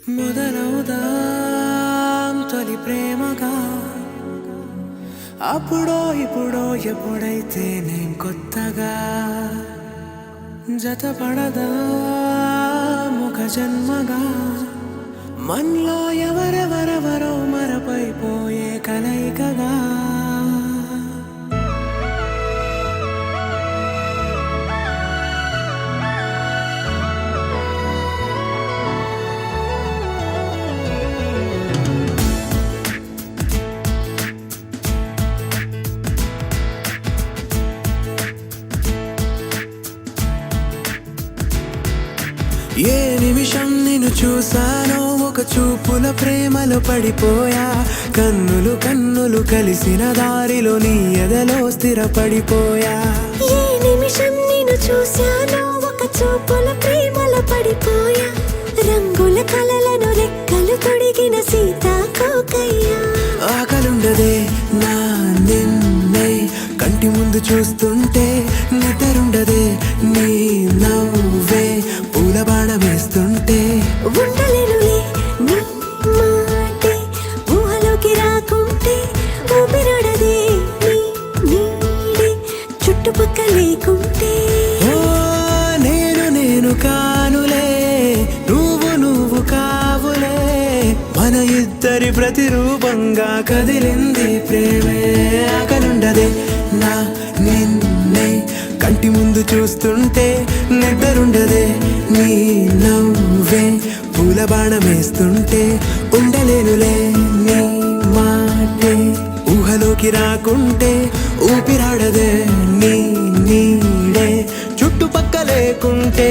మొదలవుదాం తొలి ప్రేమగా అప్పుడో ఇప్పుడో ఎప్పుడైతే నేను కొత్తగా జతపడదా ముఖ జన్మగా మనలో ఎవరెవరెవరో మరపైపోయే కలయికగా ఏ నిమిషం నిన్ను చూసానో ఒక చూపుల ప్రేమలో పడిపోయా కన్నులు కన్నులు కలిసిన దారిలో నీ ఎదలో స్థిరపడిపోయా ఏ నిమిషం నిన్ను చూసానో ఒక చూపుల ప్రేమలో పడిపోయా రంగుల కలలను రెక్కలు తొడిగిన సీతాకోకయ్యా ఆకలుండదే నా నిన్నే కంటి ముందు చూస్తుంటే నిద్రుండదే నీ నవ్వే పూల బాణం వేస్తుంటే ఉండలేనులే నీ మాటే ఊహలోకి రాకుంటే ఊపిరాడదే నీ నీడే చుట్టుపక్కల లేకుంటే ఓ నేను కానులే నువ్వు కావులే మన ఇద్దరి ప్రతిరూపంగా కదిలింది ప్రేమే ఆకలుండదే నా నిన్నే కంటి ముందు చూస్తుంటే నిద్రుండదే నీ నవ్వే పూల బాణం వేస్తుంటే ఉండలేనులే నీ మాటే ఊహలోకి రాకుంటే ఊపిరాడదే నీ నీడే చుట్టుపక్క లేకుంటే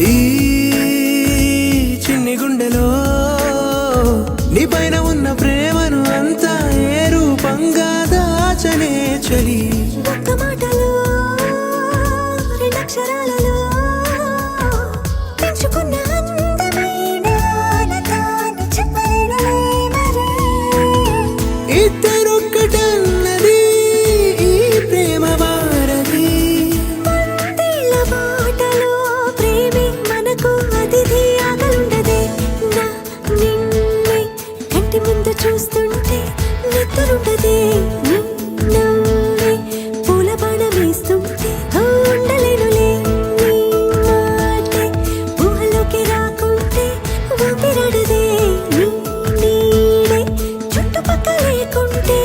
ఈ చిన్ని గుండెలో నీ పైన ఉన్న ప్రేమను అంతా ఏ రూపంగా దాచనే చలి ఒక్క మాటలో రెండక్షరాలలో పెంచుకున్న అందమైన తాను చెప్పలేనులే మరి ఇద్దరొక్కటన్నది ఈ ప్రేమ వారది వందేళ్ల బాటలో ప్రేమే మనకు అతిథి ఆగలుండదే నా నిన్నే కంటి ముందు చూస్తుంటే నిద్రుండదే నీ నవ్వే పూల బాణం వేస్తుంటే ఉండలేనులే నీ మాటే ఊహలోకి రాకుంటే ఊపిరాడదే నీ నీడే చుట్టుపక్కల లేకుంటే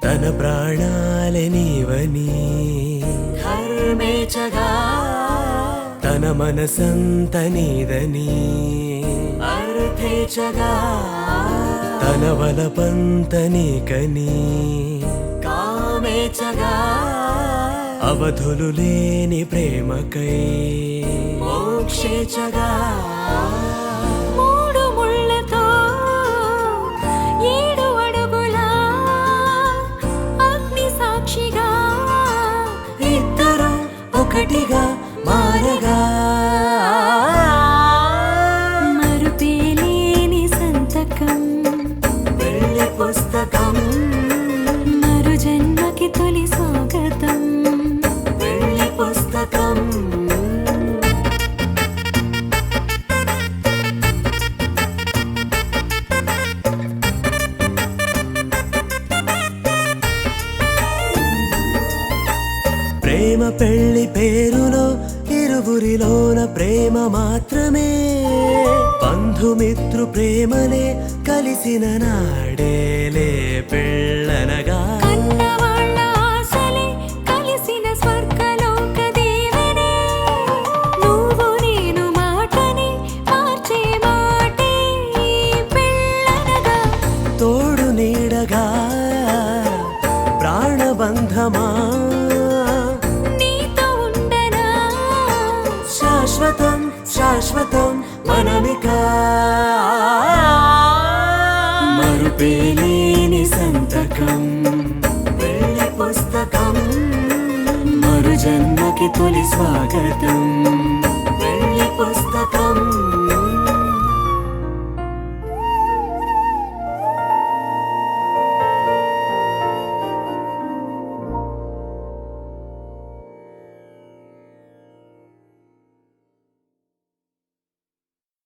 తన ప్రాణాలే నీవని హర్మేచగా తన మనసంత నీదని అర్థేచగా తన వలపంత నీకని కామేచగా అవధులు లేని ప్రేమకై మోక్షేచగా మూడు ముళ్ళతో ఏడు అడుగుల అగ్ని సాక్షిగా ఇద్దరు ఒకటిగా మారగా మరుపేలేని సంతకం పెళ్లి పుస్తకం మరు జన్మకి తొలి స్వాగతం పెళ్లి పుస్తకం ప్రేమ పెళ్లి పేరులో ఇరువురిలోన ప్రేమ మాత్రమే బంధుమిత్రు ప్రేమలే కలిసిన నాడేలే పెళ్ళనగా కన్నవాళ్ళ ఆశలే కలిసిన స్వర్గలోక దీవెనే నువ్వు నేను మాటని మార్చే మాట మనమిక మరుపేలేని సంతకం పెళ్లి పుస్తకం మరు జన్మకి తొలి స్వాగతం